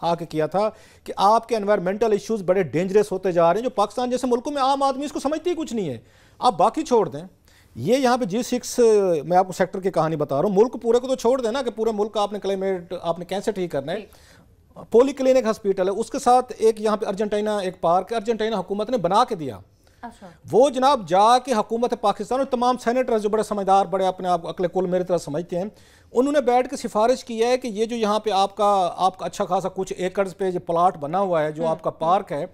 آ کے کیا تھا کہ آپ کے انوائرمنٹل ایشوز بڑے ڈینجرس ہوتے جا رہے ہیں جو پاکستان جیسے ملکوں میں عام آدمی اس کو سمجھتی ہی کچھ نہیں ہے. آپ باقی چھوڑ دیں, یہ یہاں پہ G6 میں آپ کو سیکٹر کی کہانی بتا رہا ہوں, ملک پورے کو تو چھوڑ دیں نا کہ پورے ملک کا آپ نے کلائمیٹ آپ نے کیسے ٹھیک کرنا ہے. پولی کلینک ہسپیٹل ہے, اس کے ساتھ ایک یہاں پہ ارجنٹائنا ایک پارک ہے, ارجنٹائنا حکومت نے بنا کے دیا. وہ جناب جا کے حکومت پاکستان اور تمام سینیٹرز جو بڑے سمجھدار بڑے اپنے آپ عقل کل میری طرح سمجھتے ہیں, انہوں نے بیٹھ کے سفارش کی ہے کہ یہ جو یہاں پہ آپ کا اچھا خاصا کچھ ایکڑز پہ جو پلاٹ بنا ہوا ہے جو آپ کا پارک ہے,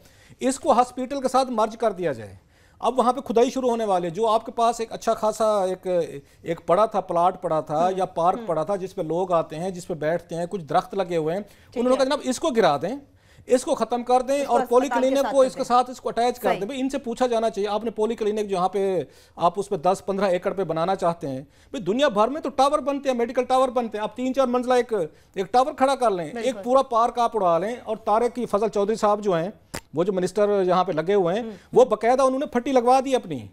اس کو ہاسپیٹل کے ساتھ مرج کر دیا جائے. اب وہاں پہ کھدائی شروع ہونے والے, جو آپ کے پاس ایک اچھا خاصا ایک پڑا تھا پلاٹ پڑا تھا یا پارک پڑا تھا جس پہ لوگ آتے ہیں جس پہ بیٹھتے ہیں, کچھ درخت لگے ہوئے ہیں, انہوں نے کہا جناب اس کو گرا دیں, اس کو ختم کر دیں اور پولی کلینک کو اس کے ساتھ اس کو اٹیچ کر دیں. بھئی ان سے پوچھا جانا چاہیے آپ نے پولی کلینک جو یہاں پہ آپ اس پہ 10-15 ایکڑ پہ بنانا چاہتے ہیں, بھئی دنیا بھر میں تو ٹاور بنتے ہیں, میڈیکل ٹاور بنتے ہیں, آپ 3-4 منزلہ ایک ٹاور کھڑا کر لیں, ایک پورا پارک آپ اڑا لیں. اور طارق کی فضل چودھری صاحب جو ہیں وہ جو منسٹر یہاں پہ لگے ہوئے ہیں, وہ باقاعدہ انہوں نے پھٹی لگوا دی اپنی.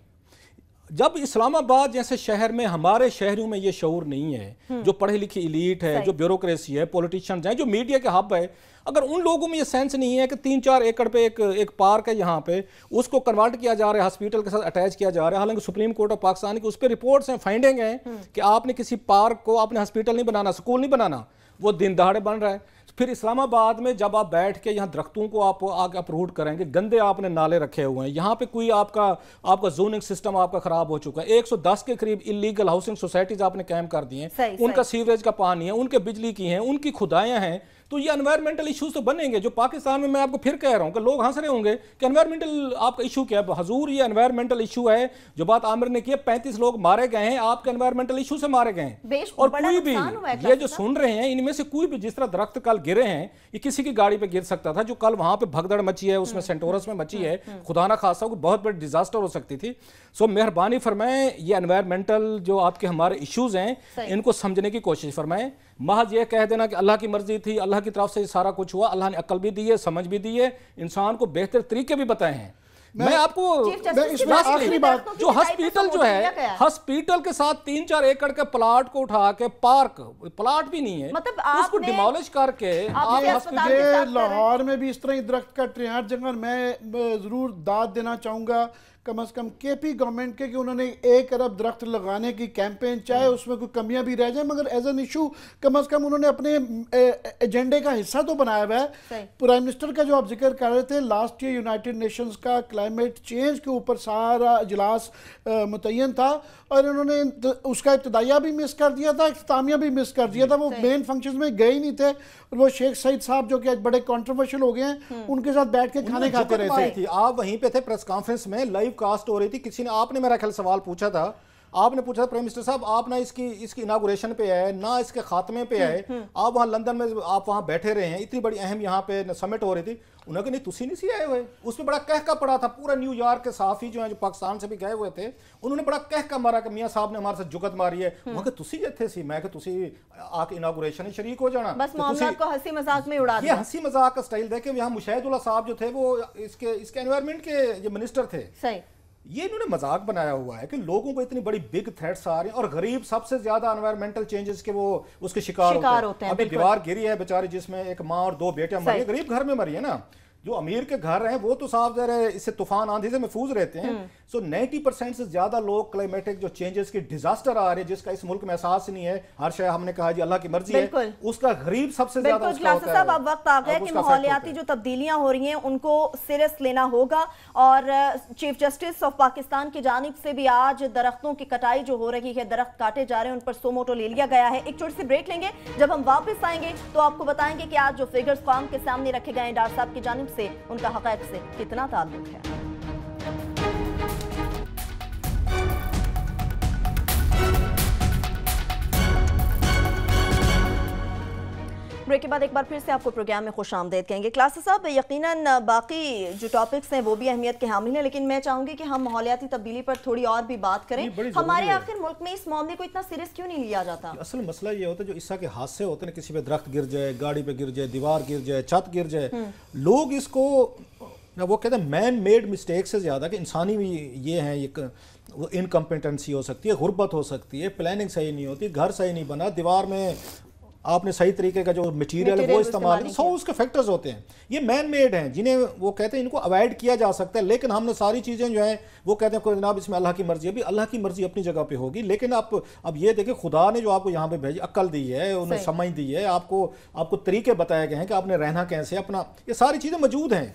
جب اسلام آباد جیسے شہر میں ہمارے شہریوں میں یہ شعور نہیں ہے, جو پڑھے لکھی ایلیٹ ہے, جو بیوروکریسی ہے, پولیٹیشنز ہیں, جو میڈیا کے ہب ہے, اگر ان لوگوں میں یہ سینس نہیں ہے کہ 3-4 ایکڑ پہ ایک پارک ہے یہاں پہ, اس کو کنورٹ کیا جا رہا ہے, ہاسپیٹل کے ساتھ اٹیچ کیا جا رہا ہے, حالانکہ سپریم کورٹ آف پاکستان کی اس پہ رپورٹس ہیں, فائنڈنگ ہیں کہ آپ نے کسی پارک کو آپ نے ہاسپیٹل نہیں بنانا, سکول نہیں بنانا, وہ دن دہاڑے بن رہا ہے. پھر اسلام آباد میں جب آپ بیٹھ کے یہاں درختوں کو آپ آگے اپروٹ کریں گے, گندے آپ نے نالے رکھے ہوئے ہیں, یہاں پہ کوئی آپ کا زوننگ سسٹم آپ کا خراب ہو چکا ہے, 110 کے قریب اللیگل ہاؤسنگ سوسائٹیز آپ نے قائم کر دی ہیں, ان کا سیوریج کا پانی ہے, ان کے بجلی کی ہیں, ان کی کھدائیاں ہیں. تو یہ انوائرمنٹل ایشوز تو بنیں گے جو پاکستان میں آپ کو پھر کہہ رہا ہوں کہ لوگ ہنس رہے ہوں گے کہ انوائرمنٹل آپ کا ایشو کیا ہے. حضور یہ انوائرمنٹل ایشو ہے جو بات عامر نے کی ہے, 35 لوگ مارے گئے ہیں آپ کے انوائرمنٹل ایشو سے مارے گئے ہیں. اور کوئی بھی یہ جو سن رہے ہیں ان میں سے کوئی بھی, جس طرح درخت کل گرے ہیں, یہ کسی کی گاڑی پہ گر سکتا تھا, جو کل وہاں پہ بھگدڑ مچی ہے اس میں سینٹورس میں مچی ہے, خدا نہ خاصا کوئی بہت بڑی ڈیزاسٹر ہو سکتی تھی. سو مہربانی فرمائیں یہ انوائرمنٹل جو آپ کے ہمارے ایشوز ہیں ان کو سمجھنے کی کوشش فرمائیں. محض یہ کہہ دینا کہ اللہ کی مرضی تھی, اللہ کی طرف سے سارا کچھ ہوا, اللہ نے عقل بھی دی ہے, سمجھ بھی دی ہے, انسان کو بہتر طریقے بھی بتائے ہیں. میں آپ کو جو ہاسپیٹل جو ہے, ہاسپیٹل کے ساتھ 3-4 ایکڑ کے پلاٹ کو اٹھا کے, پارک پلاٹ بھی نہیں ہے, اس کو ڈیمالش کر کے لاہور میں بھی اس طرح ہی درخت کٹ رہے ہیں ہر جگہ. میں ضرور داد دینا چاہوں گا کم از کم کے پی گورنمنٹ کے کہ انہوں نے 1 ارب درخت لگانے کی کیمپین, چاہے اس میں کوئی کمیاں بھی رہ جائیں, مگر ایز این ایشو کم از کم انہوں نے اپنے ایجنڈے کا حصہ تو بنایا ہوا ہے. پرائم منسٹر کا جو آپ ذکر کر رہے تھے, لاسٹ ایئر یونائٹڈ نیشنز کا کلائمیٹ چینج کے اوپر سارا اجلاس متعین تھا, اور انہوں نے اس کا ابتدائیہ بھی مس کر دیا تھا, اختتامیہ بھی مس کر دیا تھا, وہ مین فنکشنز میں گئے ہی نہیں تھے. وہ شیخ سعید صاحب جو کہ بڑے کنٹروورشل ہو گئے ہیں, ان کے ساتھ بیٹھ کے کھانے کھاتے رہے تھے. آپ وہیں پہ تھے پریس کانفرنس میں, لائیو کاسٹ ہو رہی تھی, کسی نے آپ نے میرا خیال سوال پوچھا تھا, آپ نے پوچھا تھا پرائم منسٹر صاحب آپ نہ اس کی اناگوریشن پہ آئے نہ اس کے خاتمے پہ آئے, آپ وہاں لندن میں آپ وہاں بیٹھے رہے ہیں, اتنی بڑی اہم یہاں پہ سمٹ ہو رہی تھی. انہوں نے کہا نہیں تسی نہیں سی آئے ہوئے, اس پہ بڑا کہکا پڑا تھا. پورا نیو یارک کے صحافی جو ہیں جو پاکستان سے بھی گئے ہوئے تھے, انہوں نے بڑا کہکا مارا کہ میاں صاحب نے ہمارے ساتھ جگت ماری ہے. وہاں کہ تسی جتھے سی, میں کہ تسی آ کے اناگوریشن ہی شریک ہو جانا, بس معاملات کو ہنسی مذاق میں اڑا دیا. یہ ہنسی مذاق کا سٹائل دیکھیں. یہاں مشاہد اللہ صاحب جو تھے وہ اس کے انوائرمنٹ کے یہ منسٹر تھے, صحیح, یہ انہوں نے مذاق بنایا ہوا ہے کہ لوگوں کو اتنی بڑی بگ تھریٹس آ رہے ہیں, اور غریب سب سے زیادہ انوائرمنٹل چینجز کے وہ اس کے شکار ہوتے ہیں. ابھی دیوار گری ہے بیچاری جس میں ایک ماں اور 2 بیٹیاں مری ہیں, غریب گھر میں مری ہے نا. جو امیر کے گھر ہیں وہ تو صاف ظاہر ہے اس سے طوفان آندھی سے محفوظ رہتے ہیں. سو 90% سے زیادہ لوگ کلائمیٹک جو چینجز کی ڈیزاسٹر آ رہے ہیں جس کا اس ملک میں احساس نہیں ہے, ہر شے ہم نے کہا جی اللہ کی مرضی ہے, اس کا غریب سب سے زیادہ اس کا ہوتا ہے. صاحب اب وقت آ گیا کہ ماحولیاتی جو تبدیلیاں ہو رہی ہیں ان کو سیریس لینا ہوگا, اور چیف جسٹس آف پاکستان کی جانب سے بھی آج درختوں کی کٹائی جو ہو رہی ہے, درخت کاٹے جا رہے ہیں, ان پر سو موٹو لے لیا گیا ہے. ایک چھوٹی سی بریک لیں گے, جب ہم واپس آئیں گے تو آپ کو بتائیں گے کہ آج جو فگرز قوم کے سامنے رکھے گئے ہیں ڈار صاحب کی جانب سے, ان کا حقائق سے کتنا تعلق ہے. بریک کے بعد ایک بار پھر سے آپ کو پروگرام میں خوش آمدید کہیں گے. کلاسز صاحب یقیناً باقی جو ٹاپکس ہیں وہ بھی اہمیت کے حامل ہیں, لیکن میں چاہوں گی کہ ہم ماحولیاتی تبدیلی پر تھوڑی اور بھی بات کریں. ہمارے آخر ملک میں اس معاملے کو اتنا سیریس کیوں نہیں لیا جاتا؟ اصل مسئلہ یہ ہوتا ہے جو اس طرح کے حادثے ہوتے ہیں, کسی پہ درخت گر جائے, گاڑی پہ گر جائے, دیوار گر جائے, چھت گر جائے, لوگ اس کو وہ کہتے ہیں مین میڈ مسٹیک سے زیادہ کہ انسانی بھی یہ ہیں, انکمپیٹنسی ہو سکتی ہے, غربت ہو سکتی ہے, پلاننگ صحیح نہیں ہوتی, گھر صحیح نہیں بنا, دیوار میں آپ نے صحیح طریقے کا جو مٹیریل وہ استعمال کیا، 100 اس کے فیکٹرز ہوتے ہیں، یہ مین میڈ ہیں جنہیں وہ کہتے ہیں ان کو اوائڈ کیا جا سکتا ہے، لیکن ہم نے ساری چیزیں جو ہیں وہ کہتے ہیں جناب اس میں اللہ کی مرضی ہے، بھی اللہ کی مرضی اپنی جگہ پہ ہوگی، لیکن اب یہ دیکھیں خدا نے جو آپ کو یہاں پہ بھیجی، عقل دی ہے، انہیں سمجھ دی ہے، آپ کو طریقے بتائے گئے ہیں کہ آپ نے رہنا کیسے، اپنا یہ ساری چیزیں موجود ہیں۔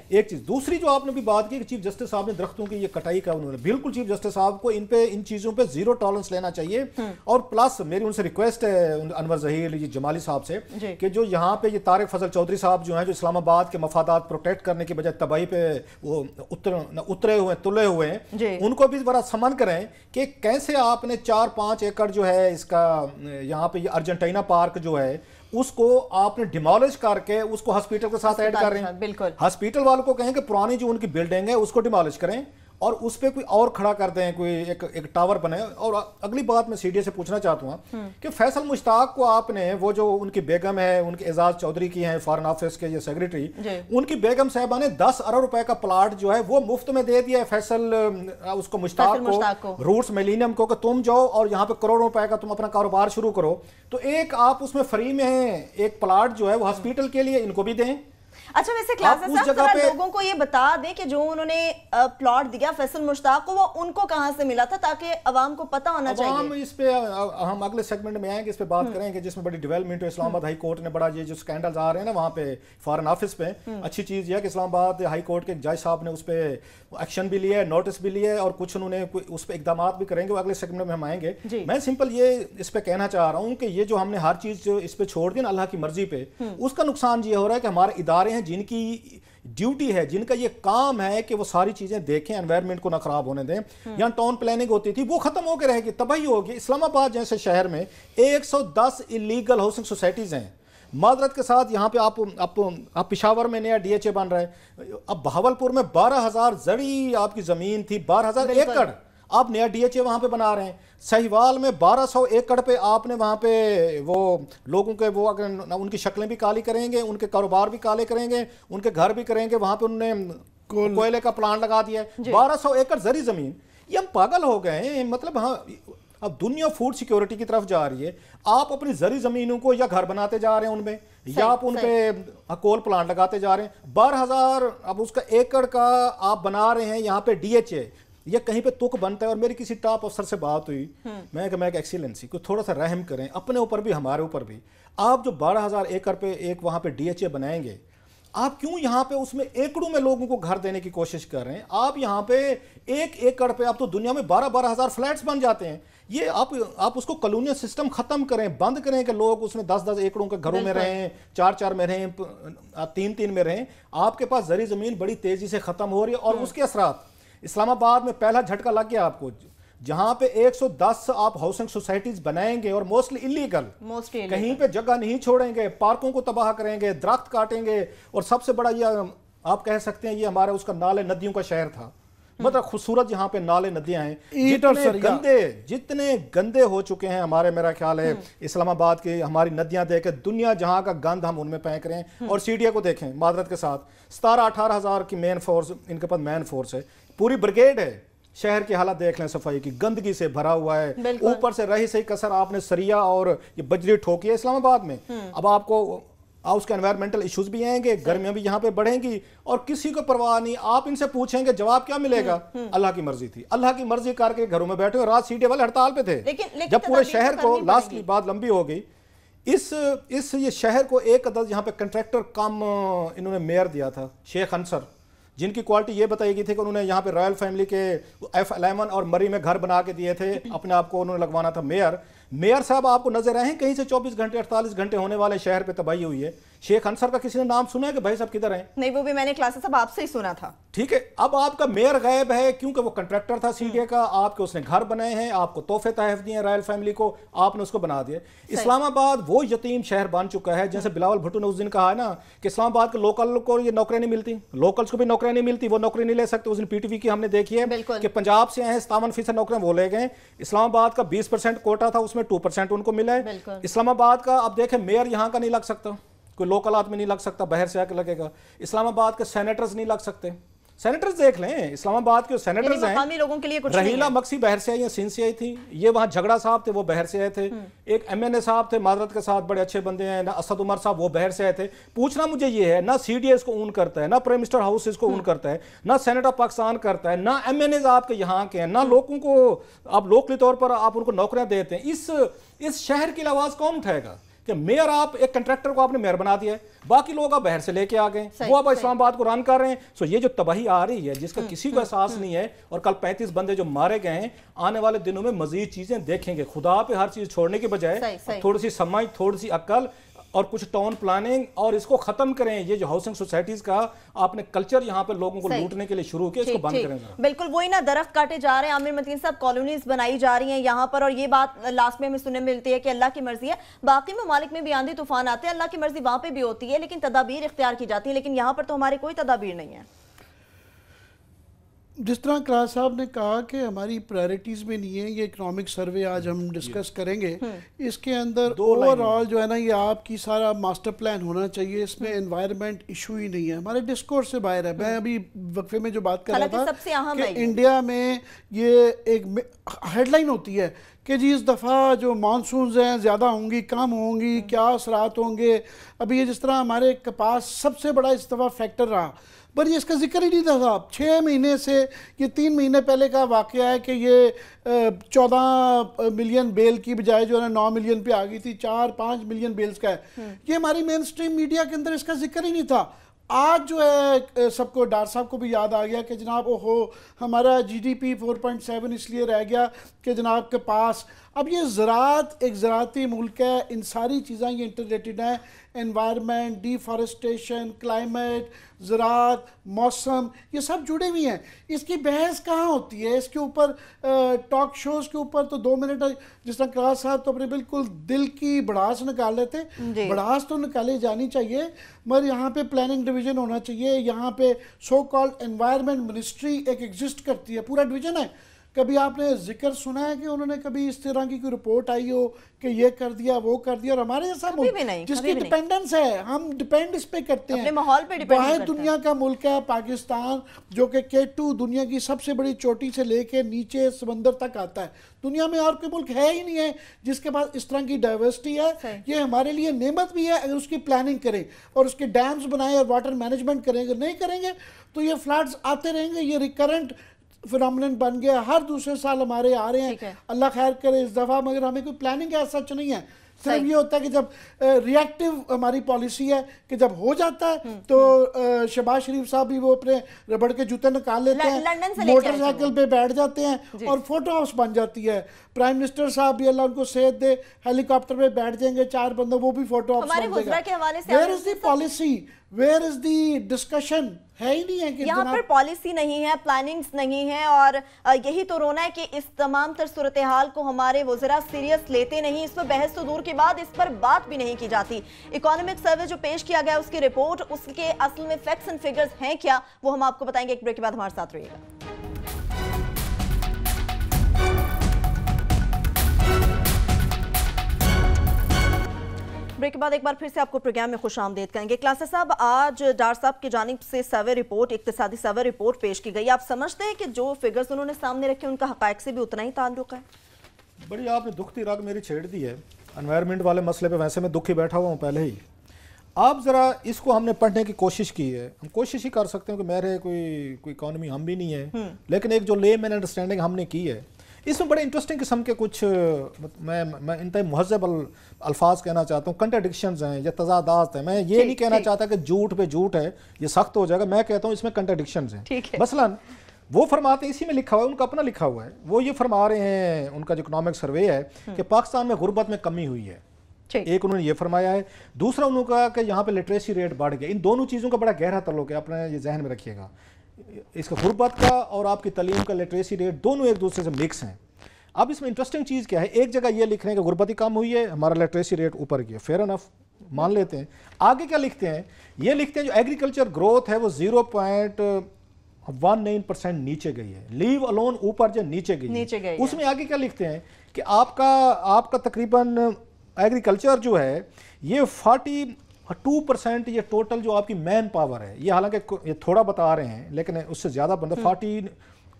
ایک چیز دوسری جو آپ نے بھی بات کی کہ چیف جسٹس صاحب نے درختوں کی یہ کٹائی کا، انہوں نے بالکل چیف جسٹس صاحب کو ان چیزوں پہ زیرو ٹالرنس لینا چاہیے، اور پلس میری ان سے ریکویسٹ ہے انور ظہیر جمالی صاحب سے کہ جو یہاں پہ یہ طارق فضل چودھری صاحب جو ہیں جو اسلام آباد کے مفادات پروٹیکٹ کرنے کے بجائے تباہی پہ وہ اترے ہوئے تلے ہوئے ہیں، ان کو بھی ذرا سمن کریں کہ کیسے آپ نے 4-5 ایکڑ جو ہے اس کا یہاں پہ یہ ارجنٹینا پارک جو ہے اس کو آپ نے ڈیمالش کر کے اس کو ہاسپیٹل کے ساتھ ایڈ کر رہے ہیں۔ بالکل ہاسپیٹل والوں کو کہیں کہ پرانی جو ان کی بلڈنگ ہے اس کو ڈیمالش کریں اور اس پہ کوئی اور کھڑا کر دیں، کوئی ایک ٹاور بنے۔ اور اگلی بات میں سی ڈی اے سے پوچھنا چاہتا ہوں کہ فیصل مشتاق کو آپ نے وہ جو ان کی بیگم ہے، ان کے اعزاز چودھری کی ہیں فارن آفس کے یہ سیکریٹری، ان کی بیگم صاحبہ نے 10 ارب روپے کا پلاٹ جو ہے وہ مفت میں دے دیا ہے فیصل اس کو مشتاق کو، روٹس میلینیم کو، کہ تم جاؤ اور یہاں پہ کروڑوں روپے کا تم اپنا کاروبار شروع کرو۔ تو ایک آپ اس میں فری میں ہیں، ایک پلاٹ جو ہے وہ ہاسپیٹل کے لیے ان کو بھی دیں۔ اچھا ویسے کلاسز صاحب ذرا لوگوں کو یہ بتا دیں کہ جو انہوں نے پلاٹ دیا فیصل مشتاق کو وہ ان کو کہاں سے ملا تھا تاکہ عوام کو پتہ ہونا چاہیے۔ عوام اس پہ ہم اگلے سیگمنٹ میں آئیں گے، اس پہ بات کریں گے جس میں بڑی ڈیولپمنٹ ہے۔ اسلام آباد ہائی کورٹ نے بڑا یہ جو سکینڈلز آ رہے ہیں نا وہاں پہ فارن آفس پہ، اچھی چیز یہ ہے کہ اسلام آباد ہائی کورٹ کے جج صاحب نے اس پہ ایکشن بھی لیا ہے، نوٹس بھی لیا ہے، اور کچھ انہوں نے اس پہ اقدامات بھی کریں گے، وہ اگلے سیگمنٹ میں ہم آئیں گے۔ میں سمپل یہ اس پہ کہنا چاہ رہا ہوں کہ یہ جو ہم نے ہر چیز اس پہ چھوڑ دی نا اللہ کی مرضی پہ، اس کا نقصان یہ ہو رہا ہے کہ ہمارے ادارے ہیں جن کی ڈیوٹی ہے، جن کا یہ کام ہے کہ وہ ساری چیزیں دیکھیں، انوائرمنٹ کو نہ خراب ہونے دیں۔ یہاں ٹاؤن پلاننگ ہوتی تھی وہ ختم ہو کے رہے گی، تباہی ہوگی۔ اسلام آباد جیسے شہر میں 110 انلیگل ہاؤسنگ سوسائٹیز ہیں، معذرت کے ساتھ یہاں پہ آپ پشاور میں نیا ڈی ایچ اے بن رہا ہے، اب بہاولپور میں 12,000 زرعی آپ کی زمین تھی، 12,000 ایکڑ آپ نیا ڈی ایچ اے وہاں پہ بنا رہے ہیں۔ سہیوال میں 1200 ایکڑ پہ آپ نے وہاں پہ وہ لوگوں کے وہ اگر ان کی شکلیں بھی کالی کریں گے، ان کے کاروبار بھی کالے کریں گے، ان کے گھر بھی کریں گے، وہاں پہ انہوں نے کوئلے کا پلانٹ لگا دیا ہے۔ 1200 ایکڑ زرعی زمین، یہ ہم پاگل ہو گئے ہیں۔ مطلب ہاں اب دنیا فوڈ سیکیورٹی کی طرف جا رہی ہے، آپ اپنی زرعی زمینوں کو یا گھر بناتے جا رہے ہیں ان میں، یا آپ ان پہ کول پلانٹ لگاتے جا رہے ہیں۔ 12,000 اب اس کا ایکڑ کا آپ بنا رہے ہیں یہاں پہ ڈی ایچ اے، یہ کہیں پہ تک بنتا ہے۔ اور میری کسی ٹاپ افسر سے بات ہوئی، میں کہ ایکسیلنسی کو تھوڑا سا رحم کریں اپنے اوپر بھی ہمارے اوپر بھی، آپ جو 12,000 ایکڑ پہ ایک وہاں پہ ڈی ایچ اے بنائیں گے، آپ کیوں یہاں پہ اس میں ایکڑوں میں لوگوں کو گھر دینے کی کوشش کر رہے ہیں؟ آپ یہاں پہ 1 ایکڑ پہ اب تو دنیا میں 12,000 فلیٹس بن جاتے ہیں۔ یہ آپ اس کو کالونیل سسٹم ختم کریں، بند کریں کہ لوگ اس میں 10 ایکڑوں کے گھروں میں رہیں، 4 میں رہیں، 3 میں رہیں۔ آپ کے پاس زرعی زمین بڑی تیزی سے ختم ہو رہی ہے، اور اس کے اثرات اسلام آباد میں پہلا جھٹکا لگ گیا آپ کو، جہاں پہ 110 آپ ہاؤسنگ سوسائٹیز بنائیں گے اور موسٹلی انلیگل، کہیں پہ جگہ نہیں چھوڑیں گے، پارکوں کو تباہ کریں گے، درخت کاٹیں گے، اور سب سے بڑا یہ آپ کہہ سکتے ہیں یہ ہمارا اس کا نالے ندیوں کا شہر تھا، مطلب خوبصورت یہاں پہ نالے ندیاں ہیں، جتنے گندے ہو چکے ہیں ہمارے، میرا خیال ہے اسلام آباد کی ہماری ندیاں دیکھیں، دنیا جہاں کا گند ہم ان میں پھینک رہے ہیں۔ اور سی ڈی اے کو دیکھیں معذرت کے ساتھ، 17-18 ہزار کی مین فورس ان کے پاس مین فورس ہے، پوری بریگیڈ ہے۔ شہر کی حالت دیکھ لیں، صفائی کی گندگی سے بھرا ہوا ہے، اوپر سے رہی صحیح کسر آپ نے سریا اور یہ بجری ٹھوکی ہے اسلام آباد میں۔ اب آپ کو اس کے انوائرمنٹل ایشوز بھی آئیں گے، گرمیاں بھی یہاں پہ بڑھیں گی، اور کسی کو پرواہ نہیں۔ آپ ان سے پوچھیں گے جواب کیا ملے گا؟ اللہ کی مرضی تھی، اللہ کی مرضی کر کے گھروں میں بیٹھے، اور رات سی ڈی والے ہڑتال پہ تھے۔ جب پورے شہر کو لاسٹ کی بات لمبی ہو گئی، یہ شہر کو ایک عدد یہاں پہ کنٹریکٹر کم انہوں نے میئر دیا تھا، شیخ انصر، جن کی کوالٹی یہ بتائی گئی تھی کہ انہوں نے یہاں پہ رائل فیملی کے F11 اور مری میں گھر بنا کے دیے تھے، اپنے آپ کو انہوں نے لگوانا تھا میئر صاحب آپ کو نظر آئے ہیں کہیں سے 24 گھنٹے 48 گھنٹے ہونے والے شہر پہ تباہی ہوئی ہے۔ شیخ انصر کا کسی نے نام سنا ہے کہ بھائی صاحب کدھر ہیں؟ نہیں، وہ بھی میں نے کلاسز صاحب آپ سے ہی سنا تھا۔ ٹھیک ہے، اب آپ کا میئر غائب ہے کیونکہ وہ کنٹریکٹر تھا سی ڈی اے کا، آپ کے اس نے گھر بنائے ہیں، آپ کو تحفے تحائف دیے ہیں رائل فیملی کو، آپ نے اس کو بنا دیا۔ اسلام آباد وہ یتیم شہر بن چکا ہے، جیسے بلاول بھٹو نے اس دن کہا ہے نا کہ اسلام آباد کے لوکل کو یہ نوکریاں نہیں ملتی، لوکلز کو بھی نوکریاں نہیں ملتی، وہ نوکری نہیں لے سکتے۔ اس دن پی ٹی وی کی ہم نے دیکھی ہے کہ پنجاب سے آئے 57% نوکریاں وہ لے گئے، اسلام آباد کا 20% کوٹا تھا، اس میں 2% ان کو ملا ہے۔ اسلام آباد کا اب دیکھیں میئر یہاں کا نہیں لگ سکتا، کوئی لوکل آدمی نہیں لگ سکتا، باہر سے آ کے لگے گا۔ اسلام آباد کے سینیٹرز نہیں لگ سکتے، سینیٹرز دیکھ لیں، اسلام آباد کے سینیٹرز ہیں، مقامی لوگوں کے لیے کچھ نہیں ہے۔ رحیلہ مکسی بحر سے آئی ہیں، سندھ سے آئی تھی، یہ وہاں جھگڑا صاحب تھے وہ بحر سے آئے تھے، ایک ایم این اے صاحب تھے معذرت کے ساتھ بڑے اچھے بندے ہیں، نہ اسد عمر صاحب وہ بحر سے آئے تھے۔ پوچھنا مجھے یہ ہے، نہ سی ڈی اے اس کو اون کرتا ہے، نہ پرائم منسٹر ہاؤس اس کو اون کرتا ہے، نہ سینیٹ آف پاکستان کرتا ہے، نہ ایم این ایز آپ کے یہاں کے ہیں، نہ لوگوں کو آپ لوکلی طور پر آپ ان کو نوکریاں دیتے ہیں۔ اس شہر کی آواز کون اٹھائے گا کہ میئر آپ ایک کنٹریکٹر کو آپ نے میئر بنا دیا ہے، باقی لوگ آپ بحر سے لے کے آ گئے، وہ اب اسلام آباد کو رن کر رہے ہیں۔ سو یہ جو تباہی آ رہی ہے جس کا کسی کو احساس نہیں ہے، اور کل 35 بندے جو مارے گئے ہیں، آنے والے دنوں میں مزید چیزیں دیکھیں گے۔ خدا پہ ہر چیز چھوڑنے کے بجائے تھوڑی سی سمجھ، تھوڑی سی عقل اور کچھ ٹاؤن پلاننگ، اور اس کو ختم کریں۔ یہ جو ہاؤسنگ سوسائٹیز کا آپ نے کلچر یہاں پہ لوگوں کو لوٹنے کے لیے شروع کیا، اس کو بند کریں۔ بالکل وہی نا، درخت کاٹے جا رہے ہیں عامر متین صاحب، کالونیز بنائی جا رہی ہیں یہاں پر، اور یہ بات لاسٹ میں ہمیں سننے ملتی ہے کہ اللہ کی مرضی ہے۔ باقی ممالک میں بھی آندھی طوفان آتے ہیں، اللہ کی مرضی وہاں پہ بھی ہوتی ہے، لیکن تدابیر اختیار کی جاتی ہیں، لیکن یہاں پر تو ہماری کوئی تدابیر نہیں ہے۔ جس طرح کراس صاحب نے کہا کہ ہماری پرائرٹیز میں نہیں ہے، یہ اکنامک سروے آج ہم ڈسکس کریں گے، اس کے اندر اوور آل جو ہے نا یہ آپ کی سارا ماسٹر پلان ہونا چاہیے، اس میں انوائرمنٹ ایشو ہی نہیں ہے، ہمارے ڈسکورس سے باہر ہے۔ میں ابھی وقفے میں جو بات کر رہا تھا کہ انڈیا میں یہ ایک ہیڈ لائن ہوتی ہے کہ جی اس دفعہ جو مانسونز ہیں زیادہ ہوں گی، کم ہوں گی، کیا اثرات ہوں گے۔ ابھی یہ جس طرح ہمارے کپاس سب سے بڑا اس دفعہ فیکٹر رہا، پر یہ اس کا ذکر ہی نہیں تھا صاحب۔ 6 مہینے سے، یہ 3 مہینے پہلے کا واقعہ ہے کہ یہ 14 ملین بیل کی بجائے جو ہے 9 ملین پہ آ گئی تھی، 4-5 ملین بیلز کا ہے۔ یہ ہماری مین سٹریم میڈیا کے اندر اس کا ذکر ہی نہیں تھا۔ آج جو ہے سب کو، ڈار صاحب کو بھی یاد آ گیا کہ جناب اوہو ہمارا جی ڈی پی 4.7 اس لیے رہ گیا کہ جناب کے پاس اب یہ زراعت ایک زراعتی ملک ہے، ان ساری چیزیں یہ انٹرلیٹڈ ہیں، انوائرمنٹ، ڈیفارسٹیشن، کلائمیٹ، زراعت، موسم، یہ سب جڑے ہوئے ہیں۔ اس کی بحث کہاں ہوتی ہے؟ اس کے اوپر ٹاک شوز کے اوپر تو 2 منٹ، جس طرح کراس صاحب تو اپنے بالکل دل کی بڑاس نکال لیتے، بڑاس تو نکالے جانی چاہیے، مگر یہاں پہ پلاننگ ڈویژن ہونا چاہیے، یہاں پہ سو کالڈ انوائرمنٹ منسٹری ایک ایگزسٹ کرتی ہے، پورا ڈویژن ہے۔ کبھی آپ نے ذکر سنا ہے کہ انہوں نے کبھی اس طرح کی کوئی رپورٹ آئی ہو کہ یہ کر دیا وہ کر دیا؟ اور ہمارے جیسا ملک جس کی ڈیپینڈنس ہے، ہم ڈیپینڈ اس پہ کرتے ہیں، واحد دنیا کا ملک ہے پاکستان جو کہ K2 دنیا کی سب سے بڑی چوٹی سے لے کے نیچے سمندر تک آتا ہے، دنیا میں اور کوئی ملک ہے ہی نہیں ہے جس کے پاس اس طرح کی ڈائیورسٹی ہے۔ یہ ہمارے لیے نعمت بھی ہے اگر اس کی پلاننگ کریں اور اس کے ڈیمز بنائیں اور واٹر مینجمنٹ کریں، اگر نہیں کریں گے تو یہ فلڈز آتے رہیں گے، یہ ریکرنٹ فنامنن بن گیا، ہر دوسرے سال ہمارے آ رہے ہیں، اللہ خیر کرے اس دفعہ، مگر ہمیں کوئی پلاننگ ایسا سچ نہیں ہے۔ صرف یہ ہوتا ہے کہ جب ریئیکٹیو ہماری پالیسی ہے کہ جب ہو جاتا ہے تو شہباز شریف صاحب بھی وہ اپنے ربڑ کے جوتے نکال لیتے ہیں، موٹر سائیکل پہ بیٹھ جاتے ہیں اور فوٹو ہاؤس بن جاتی ہے۔ پرائم منسٹر صاحب بھی اللہ ان کو صحت دے، ہیلی کاپٹر پہ بیٹھ جائیں گے 4 بندوں، وہ بھی فوٹو ہاؤس بن جائے گا۔ Where is the policy, where is the discussion? ہے ہی نہیں ہے کہ یہاں پر پالیسی نہیں ہے، پلاننگز نہیں ہے، اور یہی تو رونا ہے کہ اس تمام تر صورتحال کو ہمارے وزراء سیریس لیتے نہیں، اس پر بحث تو دور کے بعد اس پر بات بھی نہیں کی جاتی۔ اکانومک سروے جو پیش کیا گیا اس کی رپورٹ، اس کے اصل میں فیکٹس اینڈ فگرز ہیں کیا، وہ ہم آپ کو بتائیں گے ایک بریک کے بعد، ہمارے ساتھ رہیے گا۔ بریک کے بعد ایک بار پھر سے آپ کو پروگرام میں خوش آمدید کریں گے۔ کلاسر صاحب، آج ڈار صاحب کی جانب سے سروے رپورٹ، اقتصادی سروے رپورٹ پیش کی گئی، آپ سمجھتے ہیں کہ جو فگرز انہوں نے سامنے رکھے ان کا حقائق سے بھی اتنا ہی تعلق ہے؟ بڑی آپ نے دکھتی رگ میری چھیڑ دی ہے، انوائرمنٹ والے مسئلے پہ ویسے میں دکھی بیٹھا ہوا ہوں پہلے ہی۔ آپ ذرا اس کو ہم نے پڑھنے کی کوشش کی ہے، ہم کوشش ہی کر سکتے ہیں کہ میرے کوئی اکانومی ہم بھی نہیں ہے، لیکن ایک جو لے مین انڈرسٹینڈنگ ہم نے کی ہے، اس میں بڑے انٹرسٹنگ قسم کے کچھ میں انتہائی مہذب الفاظ کہنا چاہتا ہوں، کنٹرڈکشنز ہیں یا تضادات ہیں۔ میں یہ نہیں کہنا چاہتا کہ جھوٹ پہ جھوٹ ہے، یہ سخت ہو جائے گا، میں کہتا ہوں اس میں کنٹرڈکشنز ہیں۔ مثلاً وہ فرماتے ہیں، اسی میں لکھا ہوا ہے، ان کا اپنا لکھا ہوا ہے، وہ یہ فرما رہے ہیں، ان کا جو اکنامک سروے ہے کہ پاکستان میں غربت میں کمی ہوئی ہے، ایک انہوں نے یہ فرمایا ہے۔ دوسرا انہوں نے کہا کہ یہاں پہ لٹریسی ریٹ بڑھ گیا۔ ان دونوں چیزوں کا بڑا گہرا تعلق ہے، اپنے یہ ذہن میں رکھیے گا، اس کا غربت کا اور آپ کی تعلیم کا لٹریسی ریٹ دونوں ایک دوسرے سے مکس ہیں۔ اب اس میں انٹرسٹنگ چیز کیا ہے، ایک جگہ یہ لکھ رہے ہیں کہ غربت ہی کم ہوئی ہے، ہمارا لٹریسی ریٹ اوپر گیا، فیئر انف مان لیتے ہیں۔ آگے کیا لکھتے ہیں، یہ لکھتے ہیں جو ایگریکلچر گروتھ ہے وہ 0.19% نیچے گئی ہے، لیو الون اوپر جو نیچے گئی ہے۔ اس میں آگے کیا لکھتے ہیں کہ آپ کا تقریباً ایگریکلچر جو ہے یہ اور 2% یہ ٹوٹل جو آپ کی مین پاور ہے، یہ حالانکہ یہ تھوڑا بتا رہے ہیں لیکن اس سے زیادہ بندہ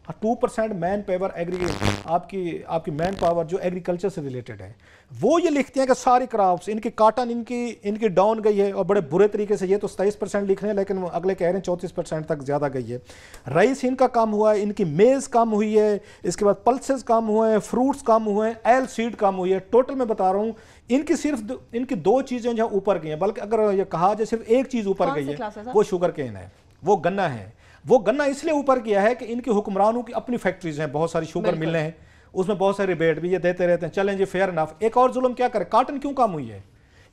42% مین پاور آپ کی مین پاور جو ایگریکلچر سے ریلیٹڈ ہے، وہ یہ لکھتے ہیں کہ ساری کراپس ان کی کاٹن ان کی ڈاؤن گئی ہے اور بڑے برے طریقے سے، یہ تو 27% لکھ رہے ہیں لیکن اگلے کہہ رہے ہیں 34% تک زیادہ گئی ہے. رائس ان کا کم ہوا ہے، ان کی میز کم ہوئی ہے، اس کے بعد پلسز کم ہوئے ہیں، فروٹس کم ہوئے ہیں، ایل سیڈ کم ہوئی ہے. ٹوٹل میں بتا رہا ہوں ان کی 2 چیزیں جہاں اوپر گئی ہیں، بلکہ اگر یہ کہا جائے صرف ایک چیز اوپر گئی ہے وہ شوگر کین ہے، وہ گنا ہے. وہ گنا اس لیے اوپر کیا ہے کہ ان کے حکمرانوں کی اپنی فیکٹریز ہیں، بہت ساری شوگر ملیں ہیں، اس میں بہت ساری ریبیٹ بھی یہ دیتے رہتے ہیں. چلیں جی فیئر انف. ایک اور ظلم کیا کرے، کاٹن کیوں کم ہوئی ہے؟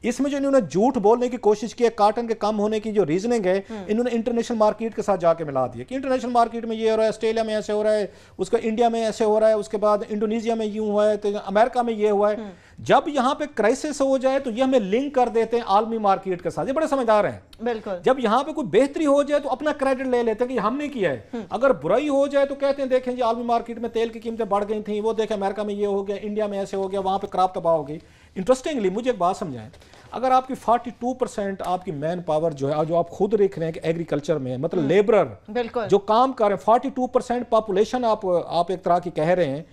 اس میں جو انہوں نے جھوٹ بولنے کی کوشش کی ہے، کاٹن کے کم ہونے کی جو ریزننگ ہے انہوں نے انٹرنیشنل مارکیٹ کے ساتھ جا کے ملا دیا کہ انٹرنیشنل مارکیٹ میں یہ ہو رہا ہے، آسٹریلیا میں ایسے ہو رہا ہے، اس کا انڈیا میں ایسے ہو رہا ہے، اس کے بعد انڈونیزیا میں یوں ہوا ہے، تو امریکہ میں یہ ہوا ہے. جب یہاں پہ کرائسس ہو جائے تو یہ ہمیں لنک کر دیتے ہیں عالمی مارکیٹ کے ساتھ. یہ بڑے سمجھدار ہیں. بالکل. جب یہاں پہ کوئی بہتری ہو جائے تو اپنا کریڈٹ لے لیتے ہیں کہ ہم نے کیا ہے. اگر برائی ہو جائے تو کہتے ہیں دیکھیں جی عالمی مارکیٹ میں تیل کی قیمتیں بڑھ گئی تھیں، وہ دیکھیں امریکہ میں یہ ہو گیا، انڈیا میں ایسے ہو گیا، وہاں پہ کراپ تباہ ہو گئی. انٹرسٹنگلی مجھے ایک بات سمجھائیں، اگر آپ کی 42% آپ کی مین پاور جو ہے، جو آپ خود دیکھ رہے ہیں کہ ایگریکلچر میں مطلب لیبرر جو کام کر رہے ہیں، 42% پاپولیشن آپ ایک طرح کی کہہ رہے ہیں،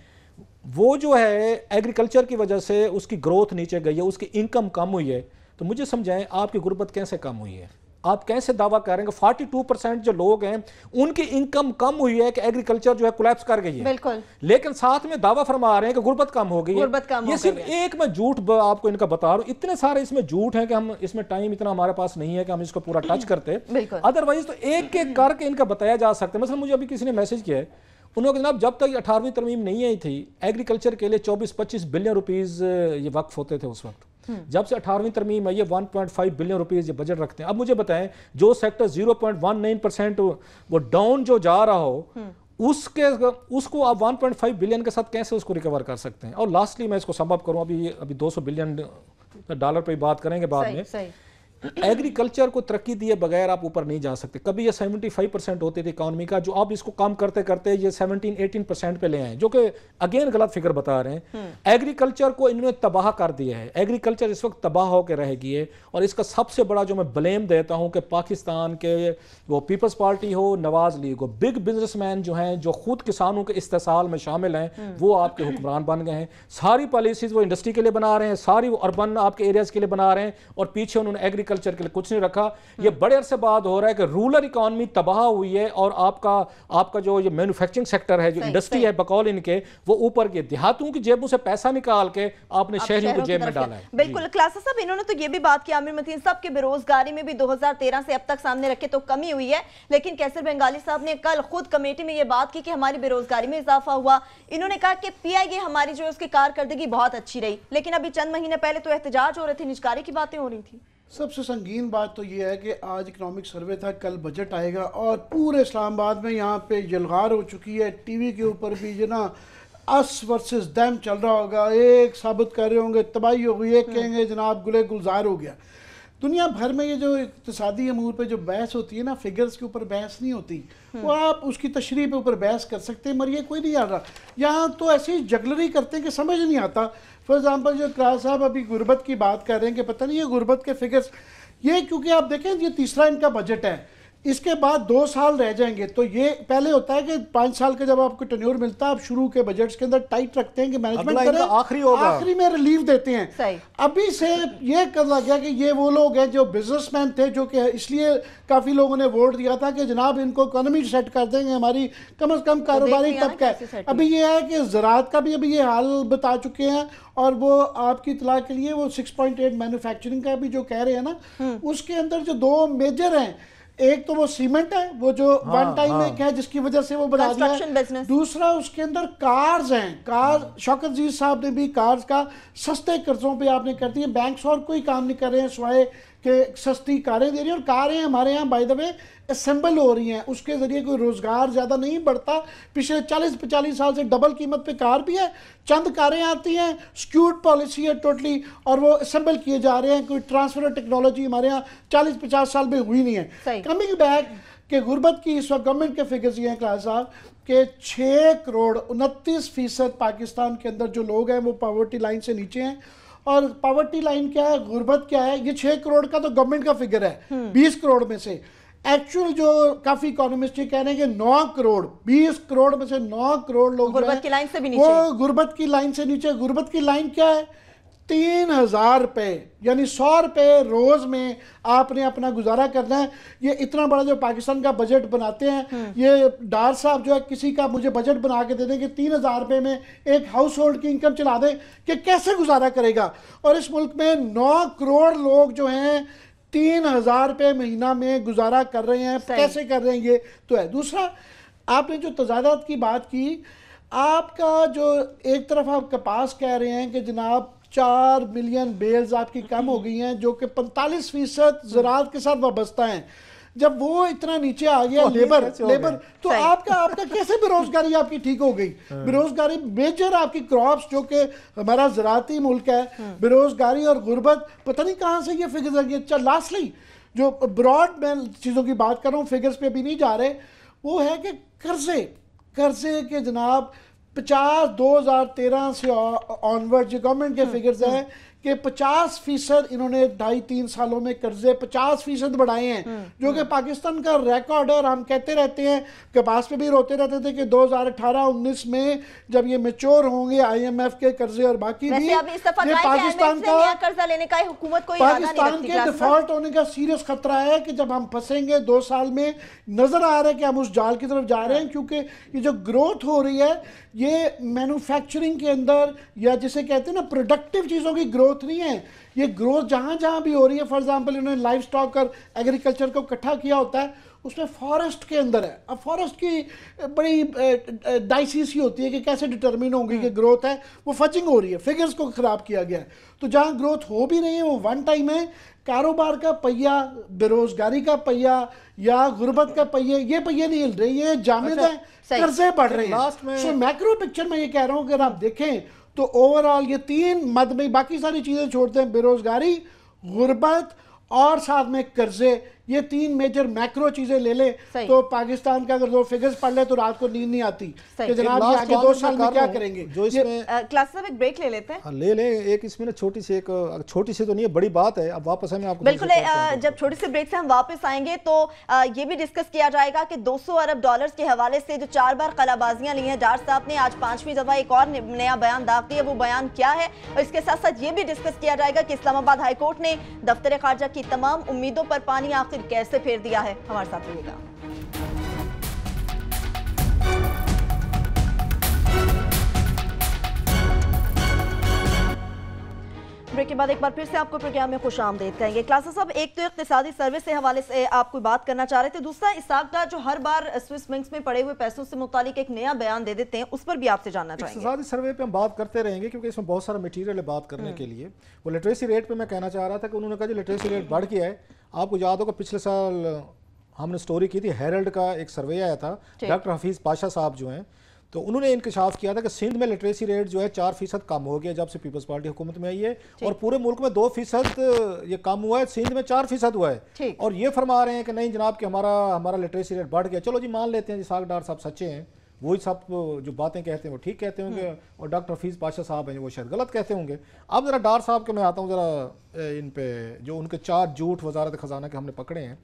وہ جو ہے ایگریکلچر کی وجہ سے اس کی گروتھ نیچے گئی ہے، اس کی انکم کم ہوئی ہے. تو مجھے سمجھائیں آپ کی غربت کیسے کم ہوئی ہے؟ آپ کیسے دعویٰ کر رہے ہیں کہ 42% جو لوگ ہیں ان کی انکم کم ہوئی ہے کہ ایگریکلچر جو ہے کولیپس کر گئی ہے، بالکل، لیکن ساتھ میں دعویٰ فرما رہے ہیں کہ غربت کم ہو گئی ہے. یہ صرف ایک میں جھوٹ آپ کو ان کا بتا رہا ہوں. اتنے سارے اس میں جھوٹ ہیں کہ ہم اس میں ٹائم اتنا ہمارے پاس نہیں ہے کہ ہم اس کو پورا ٹچ کرتے. ادروائز تو ایک ایک کر کے ان کا بتایا جا سکتا ہے. مثلا مجھے ابھی کسی نے میسج کیا ہے، انہوں نے جناب جب تک 18ویں ترمیم نہیں آئی تھی ایگریکلچر کے لیے 24-25 بلین روپیز یہ وقف ہوتے تھے اس وقت. جب سے 18ویں ترمیم آئی ہے 1.5 بلین روپیز یہ بجٹ رکھتے ہیں. اب مجھے بتائیں جو سیکٹر 0.19% وہ ڈاؤن جو جا رہا ہو اس کو آپ 1.5 بلین کے ساتھ کیسے اس کو ریکور کر سکتے ہیں؟ اور لاسٹلی میں اس کو سم اپ کروں، ابھی 200 بلین ڈالر پہ بات کریں گے بعد میں. ایگریکلچر کو ترقی دیے بغیر آپ اوپر نہیں جا سکتے. کبھی یہ 75% ہوتی تھی اکانومی کا، جو آپ اس کو کم کرتے کرتے یہ 17-18% پہ لے آئیں، جو کہ اگین غلط فگر بتا رہے ہیں. ایگریکلچر کو انہوں نے تباہ کر دیا ہے. ایگریکلچر اس وقت تباہ ہو کے رہ گئی ہے، اور اس کا سب سے بڑا جو میں بلیم دیتا ہوں کہ پاکستان کے وہ پیپلز پارٹی ہو، نواز لیگ ہو، بگ بزنس مین جو ہیں جو خود کسانوں کے استحصال میں شامل ہیں، وہ آپ کے حکمران بن گئے ہیں. ساری پالیسیز وہ انڈسٹری کے لیے بنا رہے ہیں، ساری وہ اربن آپ کے ایریاز کے لیے بنا رہے ہیں، اور پیچھے انہوں نے ایگریکلچر کے لیے کچھ نہیں رکھا. یہ بڑے عرصے بعد ہو رہا ہے کہ رولر اکانومی تباہ ہوئی ہے، اور آپ کا جو یہ مینوفیکچرنگ سیکٹر ہے، جو انڈسٹری ہے بقول ان کے، وہ اوپر کے دیہاتوں کی جیبوں سے پیسہ نکال کے آپ نے شہریوں کو جیب میں ڈالا ہے. بالکل. کلاسا صاحب انہوں نے تو یہ بھی بات کی عامر متین صاحب کے بے روزگاری میں بھی 2013 سے اب تک سامنے رکھے تو کمی ہوئی ہے، لیکن کیسر بنگالی صاحب نے کل خود کمیٹی میں یہ بات کی کہ ہماری بے روزگاری میں اضافہ ہوا. انہوں نے کہا کہ پی آئی اے ہماری جو ہے اس کی کارکردگی بہت اچھی رہی، لیکن ابھی چند مہینے پہلے تو احتجاج ہو رہے تھے، نجکاری کی باتیں ہو رہی تھی. سب سے سنگین بات تو یہ ہے کہ آج اکنامک سروے تھا، کل بجٹ آئے گا، اور پورے اسلام آباد میں یہاں پہ یلغار ہو چکی ہے. ٹی وی کے اوپر بھی جو نا اس ورسز دیم چل رہا ہوگا، ایک ثابت کر رہے ہوں گے تباہی ہو گئی، ایک کہیں گے جناب گلے گلزار ہو گیا. دنیا بھر میں یہ جو اقتصادی امور پہ جو بحث ہوتی ہے نا، فگرز کے اوپر بحث نہیں ہوتی، وہ آپ اس کی تشریح پہ اوپر بحث کر سکتے ہیں، مگر یہ کوئی نہیں آ رہا. یہاں تو ایسی جگلری کرتے ہیں کہ سمجھ نہیں آتا. فار ایگزامپل جو کلاس صاحب ابھی غربت کی بات کر رہے ہیں کہ پتہ نہیں یہ غربت کے فگرز، یہ کیونکہ آپ دیکھیں یہ تیسرا ان کا بجٹ ہے، اس کے بعد 2 سال رہ جائیں گے. تو یہ پہلے ہوتا ہے کہ 5 سال کا جب آپ کو ٹینیور ملتا ہے، آپ شروع کے بجٹس کے اندر ٹائٹ رکھتے ہیں کہ مینجمنٹ کریں، آخری میں ریلیف دیتے ہیں. ابھی سے یہ کر لگا گیا کہ یہ وہ لوگ ہیں جو بزنس مین تھے، جو کہ اس لیے کافی لوگوں نے ووٹ دیا تھا کہ جناب ان کو اکانومی سیٹ کر دیں گے، ہماری کم از کم کاروباری طبقہ ہے. ابھی یہ ہے کہ زراعت کا بھی ابھی یہ حال بتا چکے ہیں، اور وہ آپ کی اطلاع کے لیے وہ 6.8 مینوفیکچرنگ کا بھی جو کہہ رہے ہیں نا، اس کے اندر جو 2 میجر ہیں، ایک تو وہ سیمنٹ ہے، وہ جو ون ٹائم ایک ہے جس کی وجہ سے وہ بنا دیا ہے. دوسرا اس کے اندر کارز ہیں. شوکت عزیز صاحب نے بھی کارز کا سستے قرضوں پہ آپ نے کر دی ہے. بینکس اور کوئی کام نہیں کر رہے ہیں سوائے کہ سستی کاریں دے رہی ہیں، اور کاریں ہمارے یہاں بائی دا وے اسمبل ہو رہی ہیں، اس کے ذریعے کوئی روزگار زیادہ نہیں بڑھتا. پچھلے 40-45 سال سے ڈبل قیمت پہ کار بھی ہے، چند کاریں آتی ہیں، سکیوڈ پالیسی ہے ٹوٹلی، اور وہ اسمبل کیے جا رہے ہیں. کوئی ٹرانسفر ٹیکنالوجی ہمارے یہاں 40-50 سال میں ہوئی نہیں ہے. کمنگ بیک کہ غربت کی اس وقت گورنمنٹ کے فگرز یہ ہیں کلاس صاحب کہ 6 کروڑ 29% پاکستان کے اندر جو لوگ ہیں وہ پاورٹی لائن سے نیچے ہیں، اور پاورٹی لائن کیا ہے, غربت کیا ہے, یہ 6 کروڑ کا تو گورنمنٹ کا فگر ہے 20 کروڑ میں سے. ایکچوئل جو کافی اکانومسٹ یہ کہہ رہے ہیں کہ 9 کروڑ 20 کروڑ میں سے 9 کروڑ لوگ غربت کی لائن سے بھی نیچے, وہ غربت کی لائن سے نیچے. غربت کی لائن کیا ہے؟ 3000 روپے, یعنی 100 روپے روز میں آپ نے اپنا گزارا کرنا ہے. یہ اتنا بڑا جو پاکستان کا بجٹ بناتے ہیں, یہ ڈار صاحب جو ہے کسی کا مجھے بجٹ بنا کے دے دیں کہ 3000 روپے میں ایک ہاؤس ہولڈ کی انکم چلا دیں, کہ کیسے گزارا کرے گا؟ اور اس ملک میں 9 کروڑ لوگ جو ہیں 3000 روپے مہینہ میں گزارا کر رہے ہیں. کیسے کر رہے ہیں یہ تو ہے. دوسرا, آپ نے جو تضادات کی بات کی, آپ کا جو ایک طرف آپ کپاس کہہ رہے ہیں کہ جناب 4 ملین بیلز آپ کی کم ہو گئی ہیں, جو کہ 45% زراعت کے ساتھ وابستہ ہیں. جب وہ اتنا نیچے آ گیا لیبر تو آپ کا کیسے بے روزگاری آپ کی ٹھیک ہو گئی؟ بے روزگاری میجر آپ کی کراپس, جو کہ ہمارا زراعتی ملک ہے, بے روزگاری اور غربت پتہ نہیں کہاں سے یہ فگرز آ گئی. لاسٹلی جو براڈ میں چیزوں کی بات کر رہا ہوں, فگرز پہ بھی نہیں جا رہے, وہ ہے کہ قرضے کے جناب 2013 سے آنورڈ جو گورنمنٹ کے فگرز ہیں کہ 50% انہوں نے 2.5-3 سالوں میں قرضے 50% بڑھائے ہیں, جو کہ پاکستان کا ریکارڈ ہے. اور ہم کہتے رہتے ہیں کہ پاس پہ بھی روتے رہتے تھے کہ 2018-19 میں جب یہ میچور ہوں گے IMF کے قرضے اور باقی بھی, یہ پاکستان کا قرضہ لینے کا حکومت کوئی پاکستان کے ڈیفالٹ ہونے کا سیریس خطرہ ہے کہ جب ہم پھنسیں گے 2 سال میں. نظر آ رہا ہے کہ ہم اس جال کی طرف جا رہے ہیں, کیونکہ یہ جو گروتھ ہو رہی ہے یہ مینوفیکچرنگ کے اندر, یا جسے کہتے ہیں نا پروڈکٹیو چیزوں کی گروتھ نہیں ہے. یہ گروتھ جہاں بھی ہو رہی ہے, فار ایگزامپل انہوں نے لائف سٹاک اور ایگریکلچر کو اکٹھا کیا ہوتا ہے, اس میں فارسٹ کے اندر ہے. اب فارسٹ کی بڑی ڈائسی سی ہوتی ہے کہ کیسے ڈٹرمن ہوگی کہ گروتھ ہے, وہ فچنگ ہو رہی ہے, فگرز کو خراب کیا گیا ہے. تو جہاں گروتھ ہو بھی رہی ہے وہ ون ٹائم ہے. کاروبار کا پہیہ, بے روزگاری کا پہیہ یا غربت کا پہیہ, یہ پہیے نہیں ہل رہی ہے, جامد ہے, قرضے بڑھ رہے ہیں. سو میکرو پکچر میں یہ کہہ رہا ہوں کہ اگر آپ دیکھیں تو اوورآل یہ 3 مد میں, باقی ساری چیزیں چھوڑتے ہیں, بے روزگاری, غربت اور ساتھ میں قرضے, یہ 3 میجر میکرو چیزیں لے لیں تو پاکستان کا اگر 2 فگرز پڑھ لے تو رات کو نیند نہیں آتی کہ جناب یہ آگے 2 سال میں کیا کریں گے. جو اس میں کلاس صاحب ایک بریک لے لیتے ہیں, لے لیں ایک. اس میں نا چھوٹی سی تو نہیں ہے, بڑی بات ہے. اب واپس ہمیں آپ کو بالکل جب چھوٹی سی بریک سے ہم واپس آئیں گے تو یہ بھی ڈسکس کیا جائے گا کہ 200 ارب ڈالرز کے حوالے سے جو 4 بار قلع بازیاں لی ہیں ڈار صاحب نے, آج 5ویں دفعہ ایک اور نیا بیان داغ دیا, وہ بیان کیا ہے. اور اس کے ساتھ ساتھ یہ بھی ڈسکس کیا جائے گا کہ اسلام آباد ہائی کورٹ نے دفتر خارجہ کی تمام امیدوں پر پانی آخر کیسے پھیر دیا ہے. ہمارے ساتھ رہیے گا. بریک کے بعد ایک بار پھر سے آپ کو پروگرام میں خوش آمدید کہیں گے. کلاسز صاحب, ایک تو اقتصادی سروے سے حوالے سے آپ کوئی بات کرنا چاہ رہے تھے, دوسرا اسحاق ڈار جو ہر بار سوئس بینکس میں پڑے ہوئے پیسوں سے متعلق ایک نیا بیان دے دیتے ہیں, اس پر بھی آپ سے جاننا چاہیں گے. اقتصادی سروے پہ ہم بات کرتے رہیں گے کیونکہ اس میں بہت سارا میٹیریل ہے بات کرنے کے لیے. وہ لٹریسی ریٹ پہ میں کہنا چاہ رہا تھا کہ انہوں نے کہا جو لٹریسی ریٹ بڑھ گیا ہے. آپ کو یاد ہوگا پچھلے سال ہم نے سٹوری کی تھی, ہیرلڈ کا ایک سروے آیا تھا, ڈاکٹر حفیظ پاشا صاحب جو ہیں, تو انہوں نے انکشاف کیا تھا کہ سندھ میں لٹریسی ریٹ جو ہے 4% کم ہو گیا جب سے پیپلز پارٹی حکومت میں آئی ہے, اور پورے ملک میں 2% یہ کم ہوا ہے, سندھ میں 4% ہوا ہے. اور یہ فرما رہے ہیں کہ نہیں جناب کہ ہمارا لٹریسی ریٹ بڑھ گیا. چلو جی مان لیتے ہیں جی اسحاق ڈار صاحب سچے ہیں, وہی سب جو باتیں کہتے ہیں وہ ٹھیک کہتے ہوں گے, اور ڈاکٹر حفیظ پاشا صاحب ہیں وہ شاید غلط کہتے ہوں گے. اب ذرا ڈار صاحب کے میں آتا ہوں ذرا ان پہ جو ان کے 4 جھوٹ وزارت خزانہ کے ہم نے پکڑے ہیں.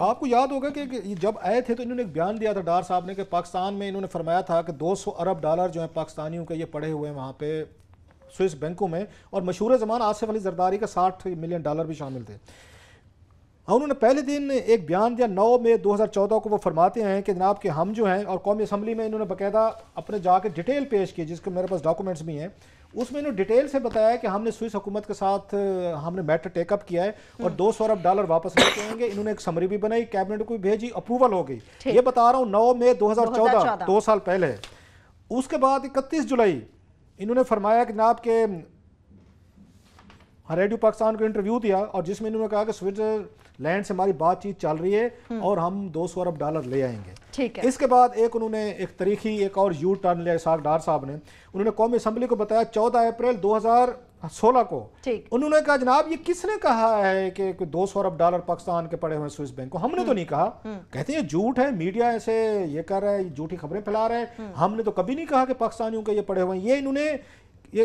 آپ کو یاد ہوگا کہ جب آئے تھے تو انہوں نے ایک بیان دیا تھا ڈار صاحب نے کہ پاکستان میں انہوں نے فرمایا تھا کہ 200 ارب ڈالر جو ہیں پاکستانیوں کے یہ پڑے ہوئے ہیں وہاں پہ سوئس بینکوں میں, اور مشہور زمان آصف علی زرداری کا $60 ملین بھی شامل تھے. انہوں نے پہلے دن ایک بیان دیا 9 مئی 2014 کو, وہ فرماتے ہیں کہ جناب کہ ہم جو ہیں, اور قومی اسمبلی میں انہوں نے باقاعدہ اپنے جا کے ڈیٹیل پیش کی جس کے میرے پاس ڈاکومنٹس بھی ہیں, اس میں انہوں نے ڈیٹیل سے بتایا کہ ہم نے سوئس حکومت کے ساتھ ہم نے میٹر ٹیک اپ کیا ہے اور 200 ارب ڈالر واپس لے کے آئیں گے. انہوں نے ایک سمری بھی بنائی, کیبنٹ کو بھیجی, اپروول ہو گئی. یہ بتا رہا ہوں 9 مئی 2014, 2 سال پہلے. اس کے بعد 31 جولائی انہوں نے فرمایا کہ جناب کہ ریڈیو پاکستان کو انٹرویو دیا, اور جس میں انہوں نے کہا کہ سوئٹزرلینڈ سے ہماری بات چیت چل رہی ہے اور ہم 200 ارب ڈالر لے آئیں گے. اس کے بعد انہوں نے ایک تاریخی ایک اور یو ٹرن لیا اسحاق ڈار صاحب نے. انہوں نے قومی اسمبلی کو بتایا 14 اپریل 2016 کو, انہوں نے کہا جناب یہ کس نے کہا ہے کہ 200 ارب ڈالر پاکستان کے پڑے ہوئے سوئس بینک کو, ہم نے تو نہیں کہا. کہتے ہیں جھوٹ ہے, میڈیا ایسے یہ کر رہا ہے, جھوٹی خبریں پھیلا رہے ہیں, ہم نے تو کبھی نہیں کہا کہ پاکستانیوں کے یہ پڑے ہوئے ہیں. یہ انہوں نے